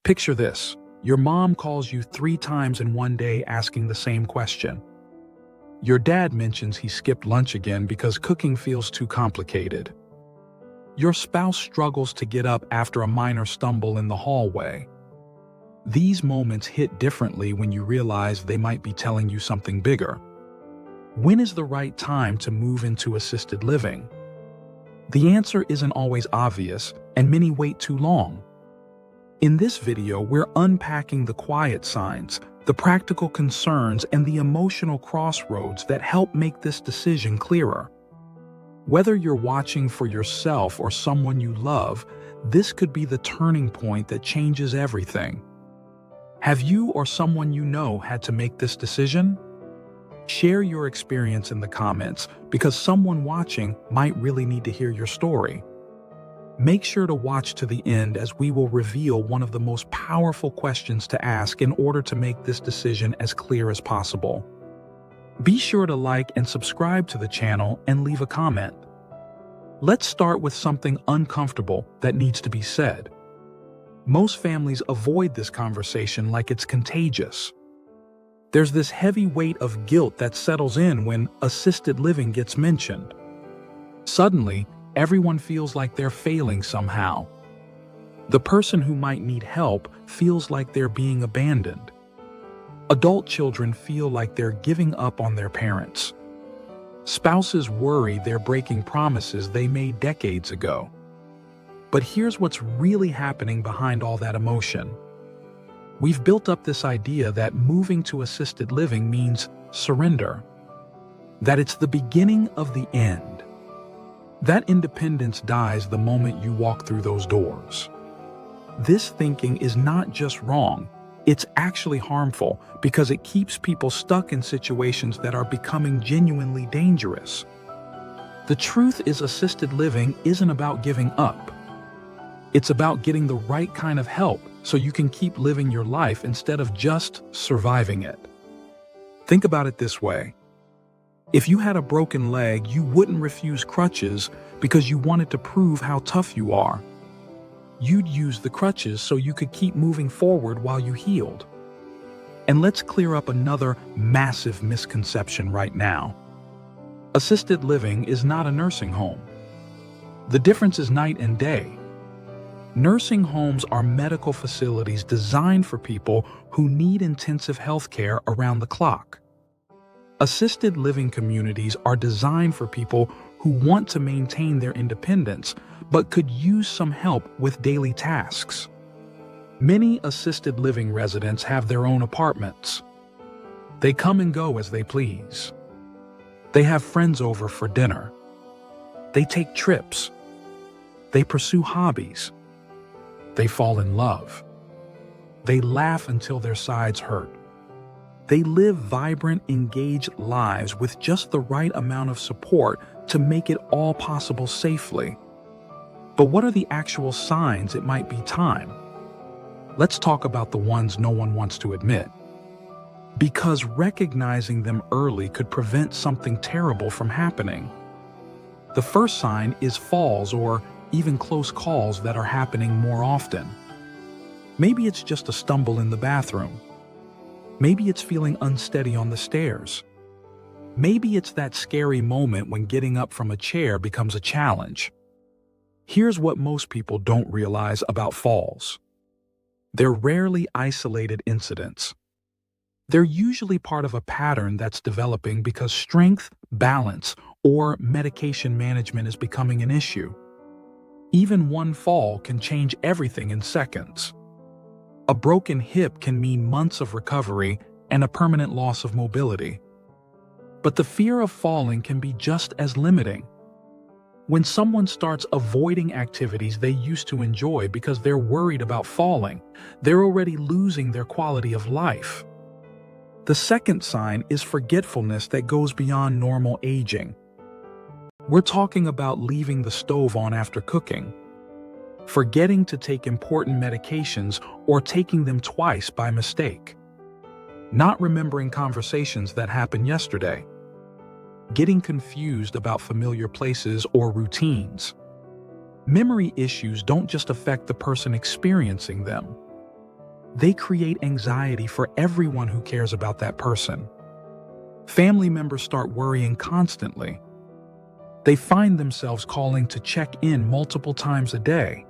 Picture this. Your mom calls you 3 times in one day asking the same question. Your dad mentions he skipped lunch again because cooking feels too complicated. Your spouse struggles to get up after a minor stumble in the hallway. These moments hit differently when you realize they might be telling you something bigger. When is the right time to move into assisted living? The answer isn't always obvious, and many wait too long. In this video, we're unpacking the quiet signs, the practical concerns, and the emotional crossroads that help make this decision clearer. Whether you're watching for yourself or someone you love, this could be the turning point that changes everything. Have you or someone you know had to make this decision? Share your experience in the comments because someone watching might really need to hear your story. Make sure to watch to the end as we will reveal one of the most powerful questions to ask in order to make this decision as clear as possible. Be sure to like and subscribe to the channel and leave a comment. Let's start with something uncomfortable that needs to be said. Most families avoid this conversation like it's contagious. There's this heavy weight of guilt that settles in when assisted living gets mentioned. Suddenly, everyone feels like they're failing somehow. The person who might need help feels like they're being abandoned. Adult children feel like they're giving up on their parents. Spouses worry they're breaking promises they made decades ago. But here's what's really happening behind all that emotion. We've built up this idea that moving to assisted living means surrender, that it's the beginning of the end. That independence dies the moment you walk through those doors. This thinking is not just wrong, it's actually harmful because it keeps people stuck in situations that are becoming genuinely dangerous. The truth is, assisted living isn't about giving up. It's about getting the right kind of help so you can keep living your life instead of just surviving it. Think about it this way. If you had a broken leg, you wouldn't refuse crutches because you wanted to prove how tough you are. You'd use the crutches so you could keep moving forward while you healed. And let's clear up another massive misconception right now. Assisted living is not a nursing home. The difference is night and day. Nursing homes are medical facilities designed for people who need intensive health care around the clock. Assisted living communities are designed for people who want to maintain their independence but could use some help with daily tasks. Many assisted living residents have their own apartments. They come and go as they please. They have friends over for dinner. They take trips. They pursue hobbies. They fall in love. They laugh until their sides hurt. They live vibrant, engaged lives with just the right amount of support to make it all possible safely. But what are the actual signs it might be time? Let's talk about the ones no one wants to admit. Because recognizing them early could prevent something terrible from happening. The first sign is falls or even close calls that are happening more often. Maybe it's just a stumble in the bathroom. Maybe it's feeling unsteady on the stairs. Maybe it's that scary moment when getting up from a chair becomes a challenge. Here's what most people don't realize about falls. They're rarely isolated incidents. They're usually part of a pattern that's developing because strength, balance, or medication management is becoming an issue. Even one fall can change everything in seconds. A broken hip can mean months of recovery and a permanent loss of mobility. But the fear of falling can be just as limiting. When someone starts avoiding activities they used to enjoy because they're worried about falling, they're already losing their quality of life. The second sign is forgetfulness that goes beyond normal aging. We're talking about leaving the stove on after cooking, forgetting to take important medications or taking them twice by mistake, not remembering conversations that happened yesterday, getting confused about familiar places or routines. Memory issues don't just affect the person experiencing them. they create anxiety for everyone who cares about that person. Family members start worrying constantly. They find themselves calling to check in multiple times a day.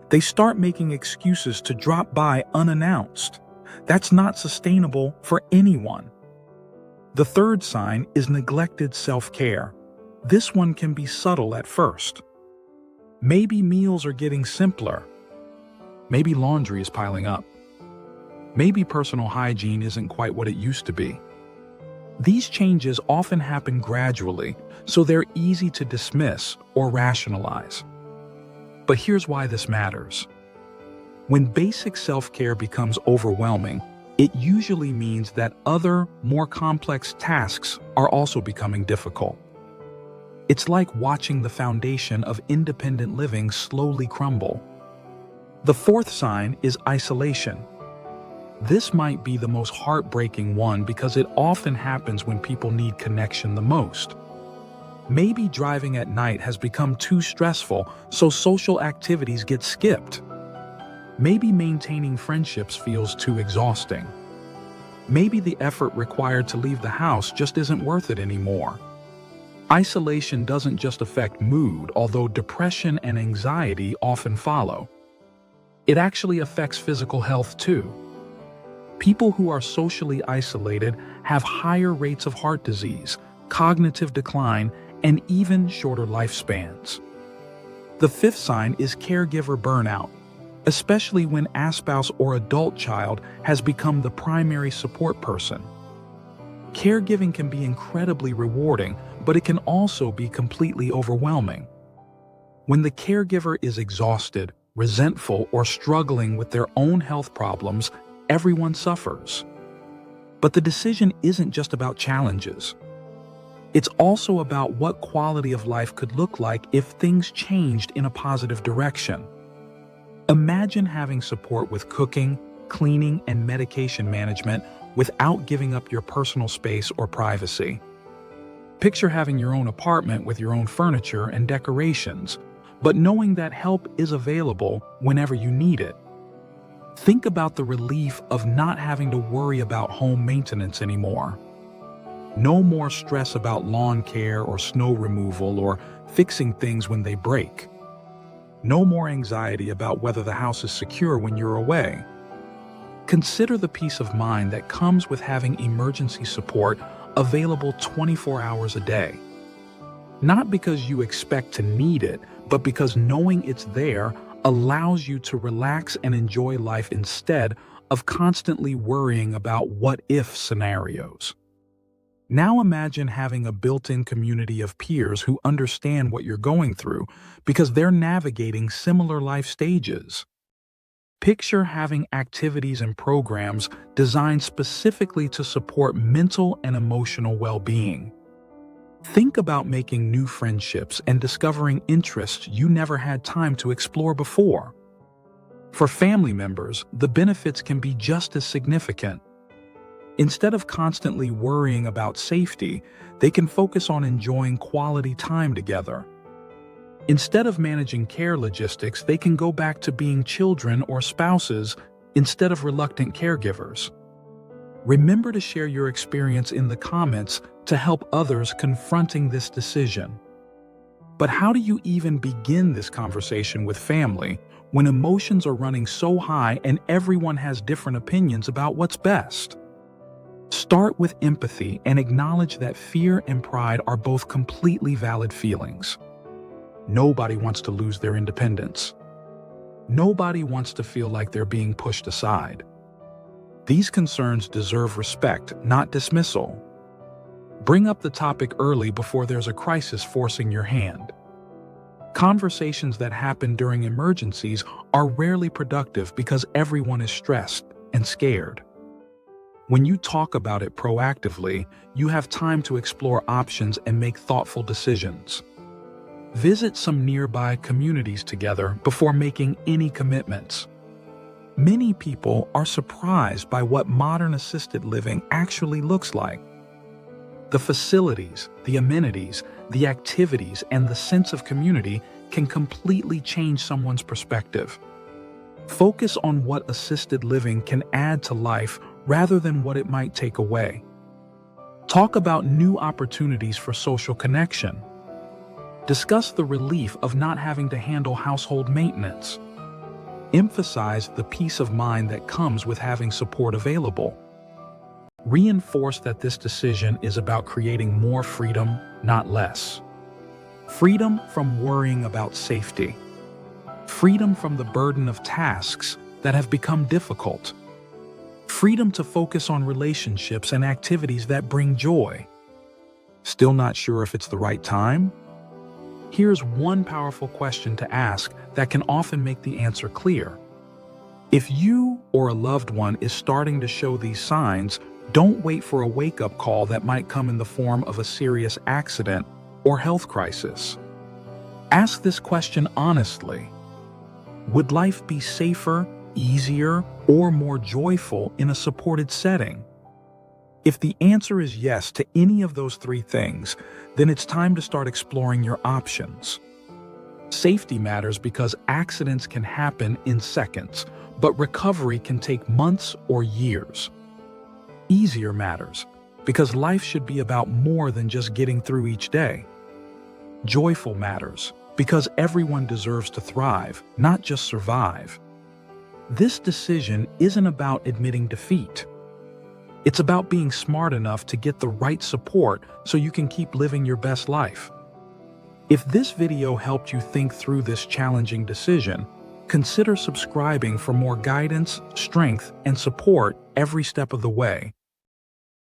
They start making excuses to drop by unannounced. That's not sustainable for anyone. The third sign is neglected self-care. This one can be subtle at first. Maybe meals are getting simpler. Maybe laundry is piling up. Maybe personal hygiene isn't quite what it used to be. These changes often happen gradually, so they're easy to dismiss or rationalize. But here's why this matters. When basic self-care becomes overwhelming, it usually means that other, more complex tasks are also becoming difficult. It's like watching the foundation of independent living slowly crumble. The fourth sign is isolation. This might be the most heartbreaking one because it often happens when people need connection the most. Maybe driving at night has become too stressful, so social activities get skipped. Maybe maintaining friendships feels too exhausting. Maybe the effort required to leave the house just isn't worth it anymore. Isolation doesn't just affect mood, although depression and anxiety often follow. It actually affects physical health too. People who are socially isolated have higher rates of heart disease, cognitive decline, and even shorter lifespans. The fifth sign is caregiver burnout, especially when a spouse or adult child has become the primary support person. Caregiving can be incredibly rewarding, but it can also be completely overwhelming. When the caregiver is exhausted, resentful, or struggling with their own health problems, everyone suffers. But the decision isn't just about challenges. It's also about what quality of life could look like if things changed in a positive direction. Imagine having support with cooking, cleaning, and medication management without giving up your personal space or privacy. Picture having your own apartment with your own furniture and decorations, but knowing that help is available whenever you need it. Think about the relief of not having to worry about home maintenance anymore. No more stress about lawn care or snow removal or fixing things when they break. No more anxiety about whether the house is secure when you're away. Consider the peace of mind that comes with having emergency support available 24 hours a day. Not because you expect to need it, but because knowing it's there allows you to relax and enjoy life instead of constantly worrying about what-if scenarios. Now imagine having a built-in community of peers who understand what you're going through because they're navigating similar life stages. Picture having activities and programs designed specifically to support mental and emotional well-being. Think about making new friendships and discovering interests you never had time to explore before. For family members, the benefits can be just as significant. Instead of constantly worrying about safety, they can focus on enjoying quality time together. Instead of managing care logistics, they can go back to being children or spouses instead of reluctant caregivers. Remember to share your experience in the comments to help others confronting this decision. But how do you even begin this conversation with family when emotions are running so high and everyone has different opinions about what's best? Start with empathy and acknowledge that fear and pride are both completely valid feelings. Nobody wants to lose their independence. Nobody wants to feel like they're being pushed aside. These concerns deserve respect, not dismissal. Bring up the topic early before there's a crisis forcing your hand. Conversations that happen during emergencies are rarely productive because everyone is stressed and scared. When you talk about it proactively, you have time to explore options and make thoughtful decisions. Visit some nearby communities together before making any commitments. Many people are surprised by what modern assisted living actually looks like. The facilities, the amenities, the activities, and the sense of community can completely change someone's perspective. Focus on what assisted living can add to life rather than what it might take away. Talk about new opportunities for social connection. Discuss the relief of not having to handle household maintenance. Emphasize the peace of mind that comes with having support available. Reinforce that this decision is about creating more freedom, not less. Freedom from worrying about safety. Freedom from the burden of tasks that have become difficult. Freedom to focus on relationships and activities that bring joy. Still not sure if it's the right time? Here's one powerful question to ask that can often make the answer clear. If you or a loved one is starting to show these signs, don't wait for a wake-up call that might come in the form of a serious accident or health crisis. Ask this question honestly. Would life be safer, easier, or more joyful in a supported setting? If the answer is yes to any of those three things, then it's time to start exploring your options. Safety matters because accidents can happen in seconds, but recovery can take months or years. Easier matters because life should be about more than just getting through each day. Joyful matters because everyone deserves to thrive, not just survive. This decision isn't about admitting defeat. It's about being smart enough to get the right support so you can keep living your best life. If this video helped you think through this challenging decision, consider subscribing for more guidance, strength, and support every step of the way.